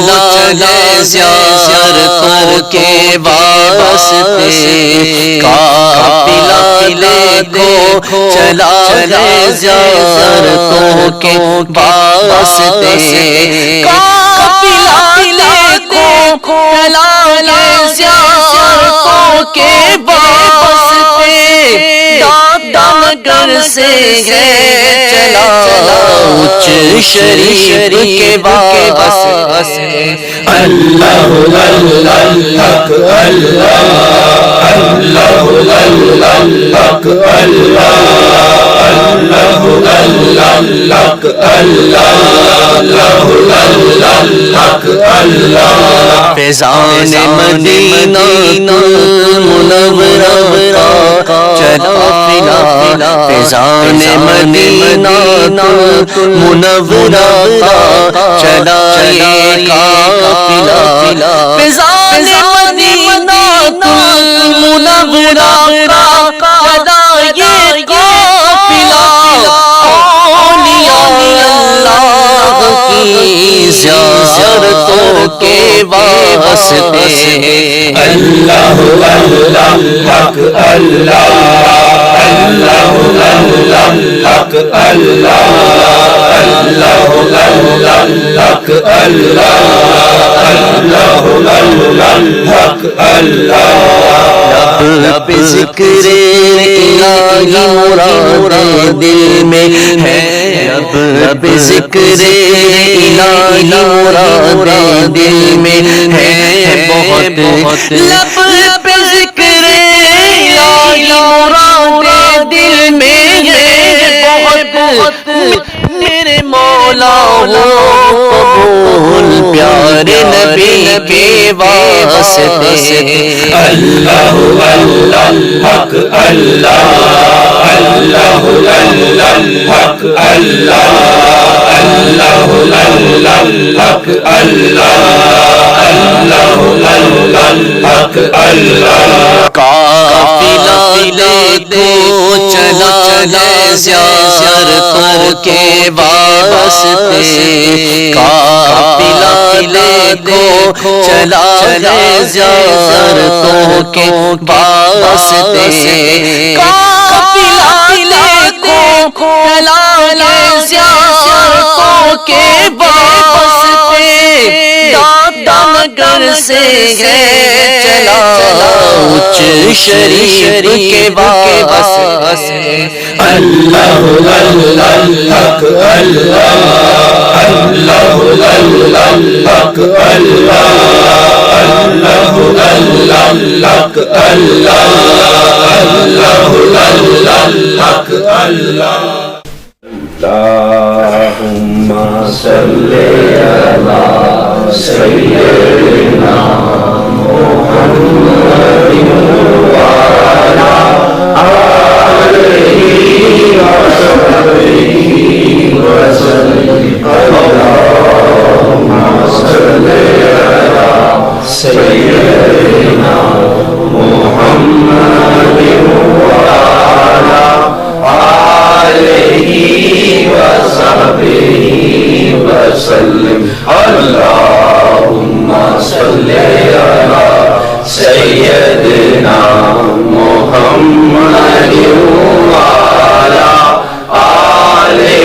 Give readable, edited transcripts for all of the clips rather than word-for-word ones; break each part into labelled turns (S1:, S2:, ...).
S1: چلا زیارتوں کے واسطے قافلہ دیکھو چلا زیارتوں کے واسطے قافلہ دیکھو چلا زیارتوں کے واسطے نگر سے ہے چلا اچ شریف کے واسطے
S2: اللہ حق اللہ اللہ حق اللہ اللہ حق اللہ حق اللہ
S1: فیضان مدینہ منورہ چلا قافلہ فیضان مدینہ منورہ چلا یہ قافلہ فیضان مدینہ منورہ چلا یہ قافلہ اولیاء اللہ کی زیارتوں کے واسطے
S2: اللہ حق اللہ اللہ حق اللہ اللہ حق اللہ اللہ حق اللہ
S1: رب ذکر الہی مراد دل میں ہے رب ذکر الہی مراد دل میں ہے بہت لب پہ ذکر الہی مراد دل میں ہے بہت میرے مولا ہو قبول پیارے نبی کے واسطے
S2: اللہ حق اللہ اللہ حق اللہ اللہ حق اللہ اللہ حق اللہ
S1: قافلہ دیکھو چلا زیارتوں کے واسطے قافلہ دیکھو چلا زیارتوں کے واسطے قافلہ دیکھو چلا زیارتوں کے واسطے نگر سے ہے چلا اچ شریف کے واسطے
S2: اللہ حق اللہ اللہ حق اللہ اللہ حق اللہ اللہ حق اللہ اللہم صلی علی سیدنا محمد وعلی آلہ وصحبہ وسلم اللہم صلی علی سیدنا محمد وعلی آلہ وصحبہ وسلم اللہم صلی علی سیدنا محمد وعلی آلہ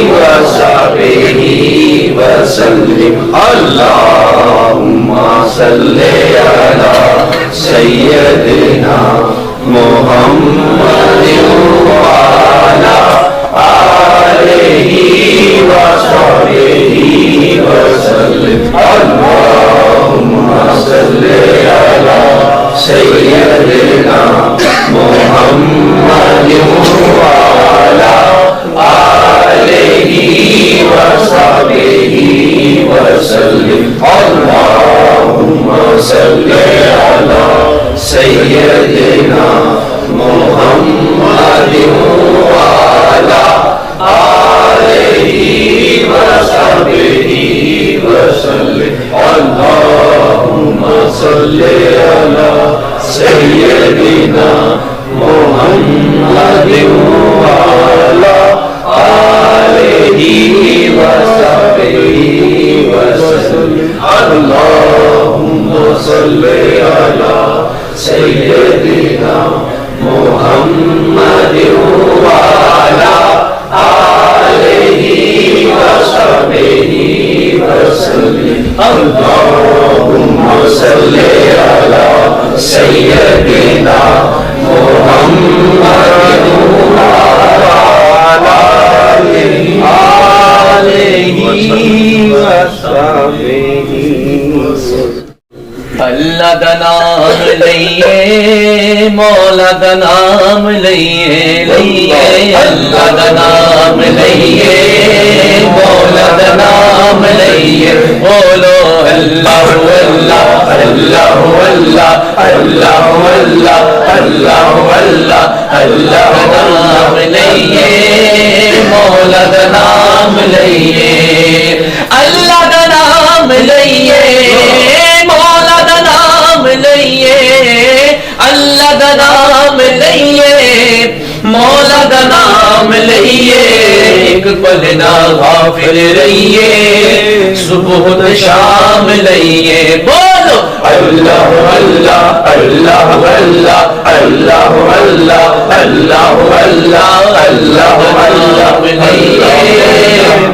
S2: وصحبہ وسلم اللہم صلی علی سیدنا محمد وعلی آلہ وصحبہ وسلم اللہم صلی علی سیدنا محمد وعلی آلہ وصحبہ وسلم اللہم صلی علی سیدنا محمد وعلی آلہ وصحبہ وسلم اللہم صلی علی سیدنا محمد وعلی آلہ وصحبہ وسلم صل على سيدنا محمد وعلى آله وصحبه وسلم اللهم صل على سيدنا محمد وعلى آله وصحبه وسلم
S1: اللہ دا نام لئیے مولا دا نام لئیے اللہ دا نام لئیے مولا دا نام لئیے بولو اللہ اللہ اللہ اللہ اللہ اللہ اللہ اللہ اللہ دا نام لئیے مولا دا نام لئیے اللہ دا نام لئیے مولا دا نام لئیے اللہ دا نام لئیے مولا دا نام لئیے ایک پل نہ غافل رہیے صبح و شام لئیے بولو اللہ اللہ اللہ اللہ اللہ اللہ اللہ اللہ اللہ نام لئیے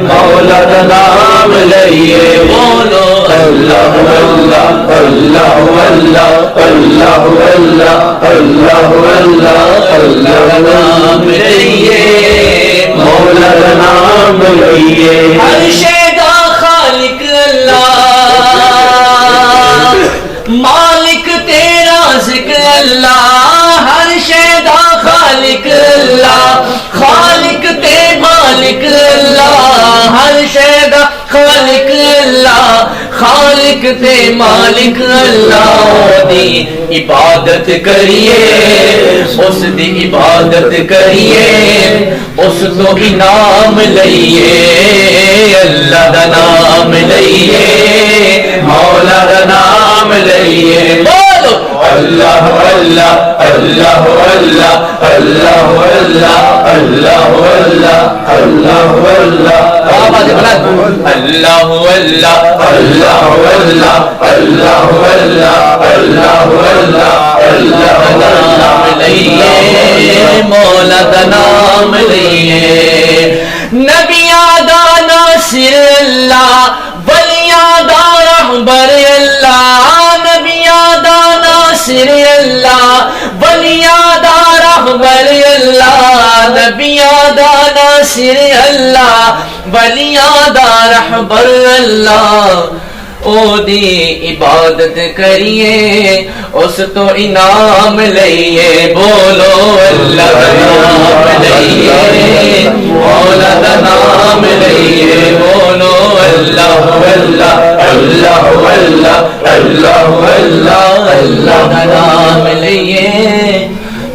S1: مولا دا نام لئیے بولو اللہ اللہ اللہ اللہ اللہ اللہ اللہ اللہ اللہ نام لئیے مولا دا نام لئیے ہر شے دا خالق اللہ مالک تیرا ذکر اللہ ہر شے دا خالق اللہ خالق تے مالک اللہ ہر شے دا خالق اللہ خالق تے مالک اللہ دی عبادت کریے اس دی عبادت کریے اس تو انعام لئیے اللہ دا نام لئیے مولا دا نام لئیے بولو اللہ اللہ اللہ اللہ اللہ اللہ اللہ اللہ اللہ اللہ آواز بلند اللہ اللہ اللہ اللہ اللہ اللہ اللہ اللہ اللہ نام لئیے مولا دا نام لئیے نبیاں دا ناصر اللہ ولیاں دا رہبر اللہ نبیاں دا ناصر اللہ ولیاں دا رہبر اللہ نبیاں دا ناصر اللہ ولیاں دا رہبر اللہ او دی عبادت کریے اس تو انعام لئیے بولو اللہ دا نام لئیے مولا دا نام لئیے بولو اللہ اللہ اللہ اللہ اللہ اللہ اللہ دا نام لئیے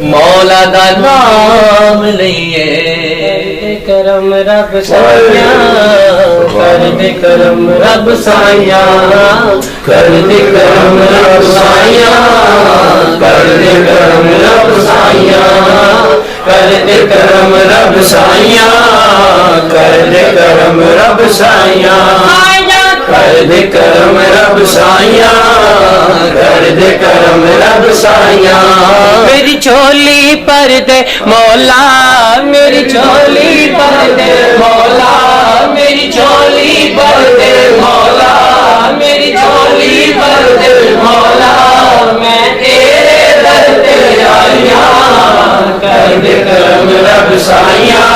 S1: مولا دا نام لئیے کرم رب سایاں کر دے کرم رب سایاں کر دے کرم رب سایاں کر دے کرم رب سایاں کر دے کرم رب سایاں کر دے کرم رب سایاں کر دے کرم رب سایاں کر دے کرم رب سایاں میری چولی پر دے مولا میری چولی پر دے مولا میری چولی پر دے مولا میری چولی پر دے مولا میں تیرے در تے آیا کر دے کرم رب سایاں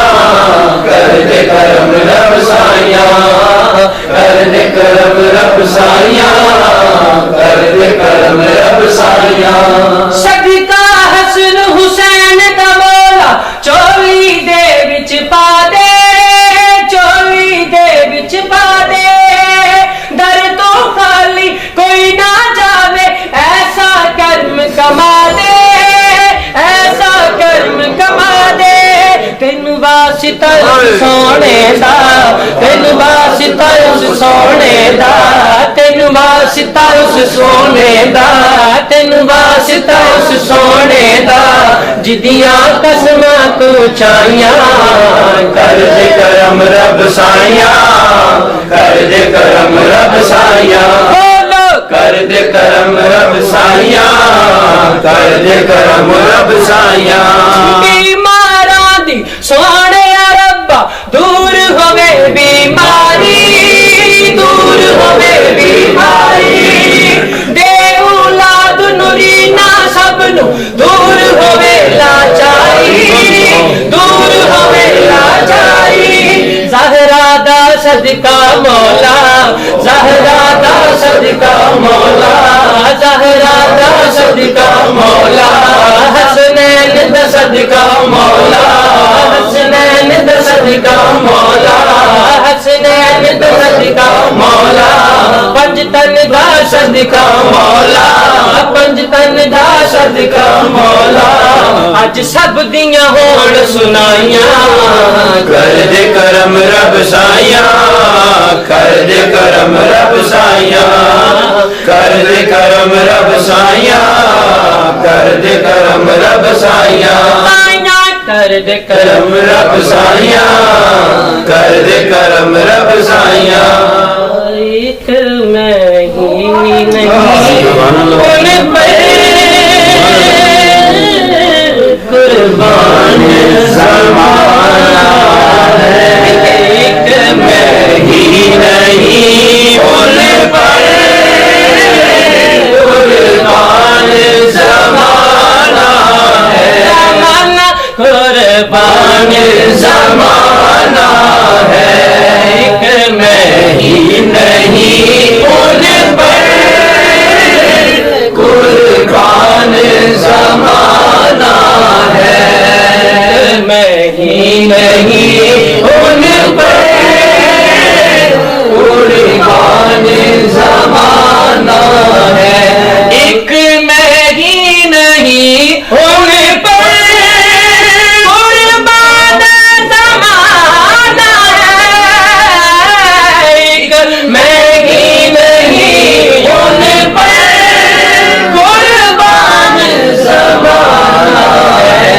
S1: کر دے کرم رب سایاں کر دے کرم رب سایاں کر دے کرم رب سایاں صدقہ حسن حسین دا مولا چولی دے وچ پا دے چولی دے وچ پا دے در تو خالی کوئی نہ جاوے ایسا کرم کما دے ایسا کرم کما دے تین واسطہ سونے دا تین واسطہ سونے دا تین واسطہ سونے دا تین واسطہ سونے دا جدیاں قسماں تو چاہیاں کر دے کرم رب سایاں کر دے کرم رب سایاں بولو
S2: کر دے کرم رب سائیاں کر دے کرم رب سائیاں
S1: بیماراں دی سونے ربا دور ہوے بیماری دور ہوے بیماری دے اولاد نوری نہ سب نو دور ہوے لاچاری دور ہوے لاچاری زہرا دا صدقہ مولا زہرا دا صدقہ مولا زہرا دا صدقہ مولا حسنین دا صدقہ مولا حسنین دا صدقہ مولا حسنین دا صدقہ مولا پنج تن دا صدقہ مولا پنج تن دا صدقہ مولا اج سب دیاں ہون سنائیاں
S2: کر دے کرم رب سائیاں کر دے کرم رب سائیاں کر دے کرم رب سائیاں کر دے کرم رب سائیاں
S1: کر دے
S2: کرم رب سائیاں کر دے کرم رب سائیاں
S1: ایک میں ہی نہیں ان پر قربان
S2: زمانہ ہے ایک میں ہی نہیں ان پر قربان زمانہ ہے
S1: قربان
S2: زمانہ ہے ایک میں ہی نہیں ان پر قربان زمانہ ہے
S1: میں ہی
S2: نہیں ان پر قربان زمانہ ہے
S1: ایک میں ہی نہیں ان پر قربان زمانہ ہے ایک میں ہی نہیں ان پر قربان زمانہ ہے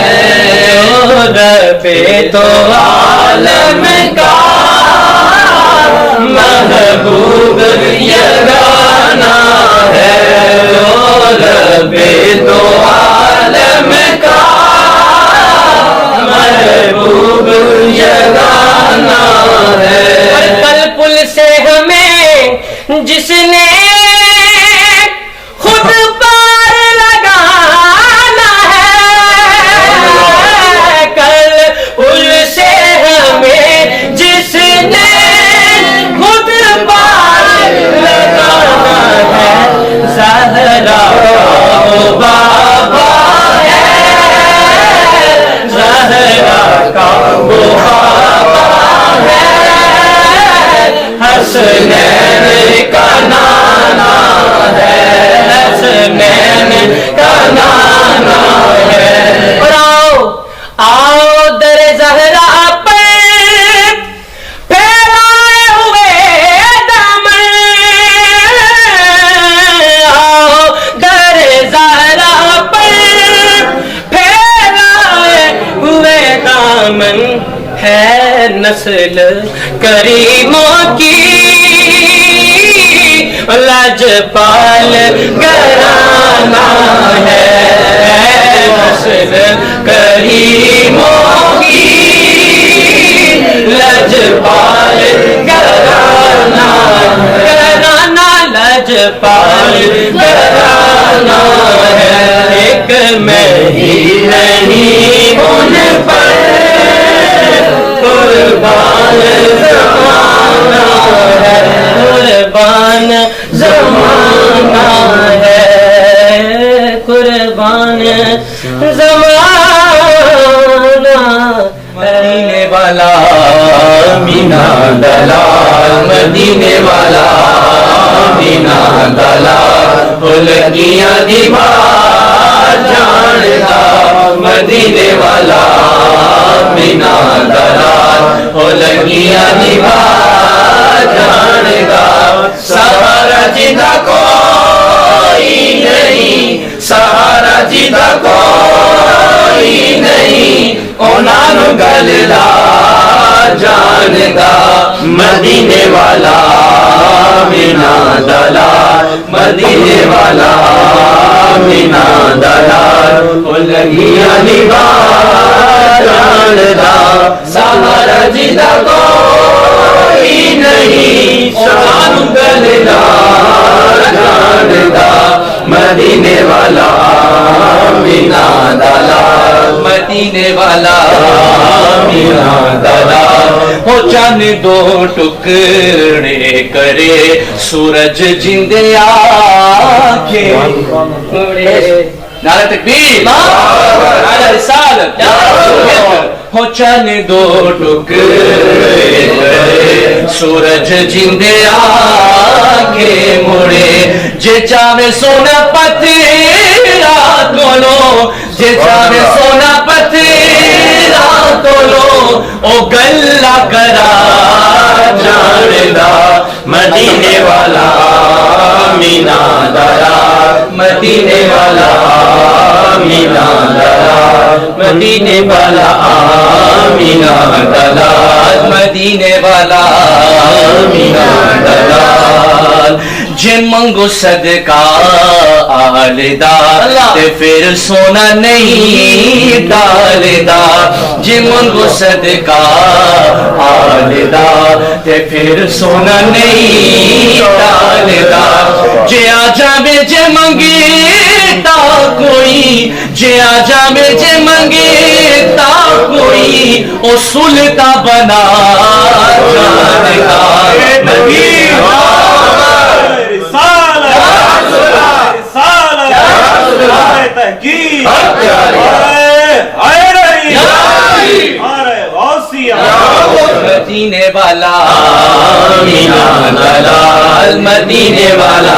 S1: رب تو عالم کا محبوب یگانہ ہے
S2: رب تو عالم کا محبوب یگانہ ہے
S1: کل پل سے ہمیں جس نے خود پار لگانا ہے کل پل سے ہمیں جس نے خود پار لگانا ہے زہرا وہ بابا ہے زہرا کا وہ بابا ہے
S2: حسنین کا نانا ہے حسنین کا نانا ہے
S1: اور آؤ در زہرا پر پھیلائے ہوئے دامن آؤ در زہرا پر پھیلائے ہوئے دامن ہے نسل کریموں کی لاجپال گھرانہ ہے نسل کریموں کی لاجپال گھرانہ گھرانہ لاجپال گھرانہ ہے ایک میں ہی
S2: نہیں ان پر قربان زمانہ ہے
S1: قربان زمانہ ہے قربان زمانہ
S2: مدینے والا مینا دلال مدینے والا مینا دلال پلکیاں دیوار جاندا مدینے والا مینا دلال پلکیاں دیوار جاندا سہارا جدا کوئی نہیں سہارا جدا کوئی نہیں انہاں نوں گل لا جاندا مدینے والا مینا دلال مدینے والا مینا دلال او لگیاں نبھا جاندا سہارا جدا کوئی نہیں سانو گلدا جاندا مدینے والا مینا دلال مدینے والا مینا دلال
S1: ہو چاند دو ٹکڑے کرے سورج جندے آنکھیں نعرہ تکبیر نعرہ رسالت ہو چاند دو ٹکڑے کرے سورج جندے آنکھیں مڑے جے چاہے سونا پتیرا کولو جے چاہے سونا پتیرا کولو او گلہ کرا
S2: جاندا مدینے والا مینا دلال مدینے والا مینا دلال مدینے والا مینا دلال
S1: مدینے والا
S2: مینا دلال
S1: جے منگو صدقہ آلدا تے پھر سونا نہیں ڈالدا جے منگو صدقہ آلدا تے پھر سونا نہیں ڈالدا جے آ جاوے جے منگی تا کوئی جے آ جاوے جے منگی تا کوئی او سلطہ بنا جاندا مدینے مدینے والا
S2: مینا دلال مدینے والا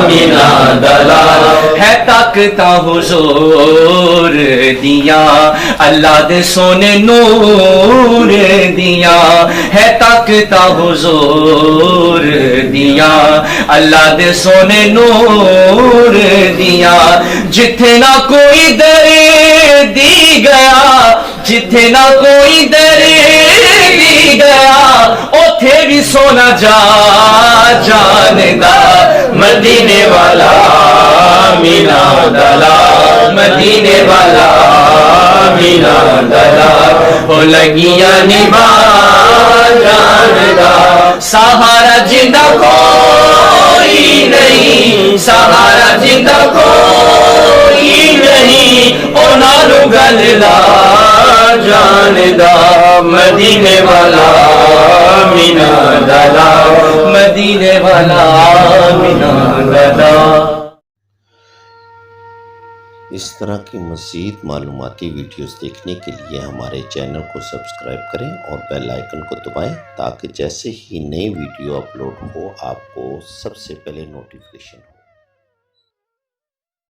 S2: مینا دلال
S1: ہے طاقتاں حضور دیاں اللہ دے سونے نور دیاں ہے طاقتاں حضور دیاں اللہ دے سونے نور دیاں جتھے نہ کوئی در دی گیا جتھے نہ کوئی در دی گیا اوتھے بھی سونا جاندا
S2: مدینے والا مینا دلال مدینے والا مینا دلال او لگیاں نبھا جاندا
S1: سہارا جندہ کوئی نہیں
S2: سہارا جدا کوئی نہیں او نالو گلدا جاندا مدینے والا مینا دلال
S1: مدینے والا مینا دلال
S3: اس طرح کی مزید معلوماتی ویڈیوز دیکھنے کے لیے ہمارے چینل کو سبسکرائب کریں اور بیل آئیکن کو دبائیں تاکہ جیسے ہی نئی ویڈیو اپلوڈ ہو آپ کو سب سے پہلے نوٹیفیکیشن ہو